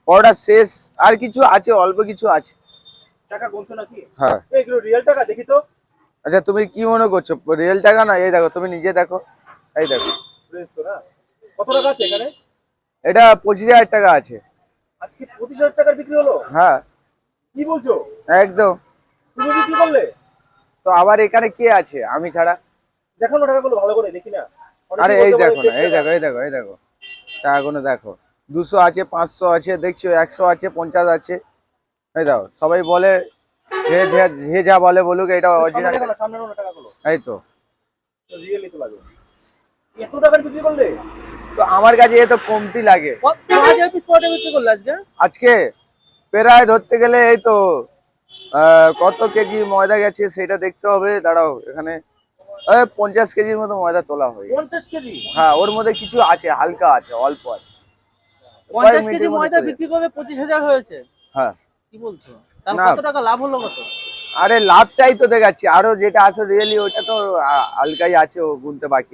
পরোটা শেষ, আর কিছু আছে, অল্প কিছু আছে। টাকা গুনছো নাকি? হ্যাঁ। এগুলো রিয়েল টাকা, দেখি তো। আচ্ছা তুমি কি মনে করছো রিয়েল টাকা না? এই দেখো, তুমি নিজে দেখো, এই দেখো। ফ্রেশ তো না? কত টাকা আছে এখানে? এটা 25,000 টাকা আছে। আজকে 25,000 টাকার বিক্রি হলো? হ্যাঁ কি বলছো? একদম। তুমি বিক্রি করলে? তো আবার এখানে কে আছে আমি ছাড়া? দেখানো টাকাগুলো ভালো করে দেখি না। আরে অনেকেই এই বলতে পারে দেখো না, ফেক এই টাকা। দেখো, এই দেখো, এই দেখো, টাকাগুলো দেখো। 200 আছে, 500 আছে, দেখছো 100 আছে, 50 আছে। এই দেখো, সবাই বলে যে যা বলে বলুক, এটা সামনে অরিজিনাল। দেখো না, সামনে না টাকাগুলো। এই তো। রিয়েলি তো লাগে। এত টাকার বিক্রি করলে? তো আমার কাছে এ তো কমতি লাগে। কত হাজার পিস পরোটা বিক্রি করলে আজকে? আজকে প্রায় ধরতে গেলে এই তো কত কেজি ময়দা গেছে সেটা দেখতে হবে, দাঁড়াও এখানে। 50 কেজির মতো ময়দা তোলা হয়ে গেছে। 50 কেজি? হ্যাঁ, ওর মধ্যে কিছু আছে, হালকা আছে, অল্প আছে। কয়েক 50 কেজি মিনিটের মধ্যে ময়দা চলে যাবে। বিক্রি করবে 25,000 হয়েছে? হ্যাঁ। কি বলছো? তাহলে না, কত টাকা লাভ হলো কত? আরে লাভটাই তো দেখাচ্ছি, আরো যেটা আছে রিয়েলি ওটা তো হালকাই আছে, ও গুনতে বাকি আছে।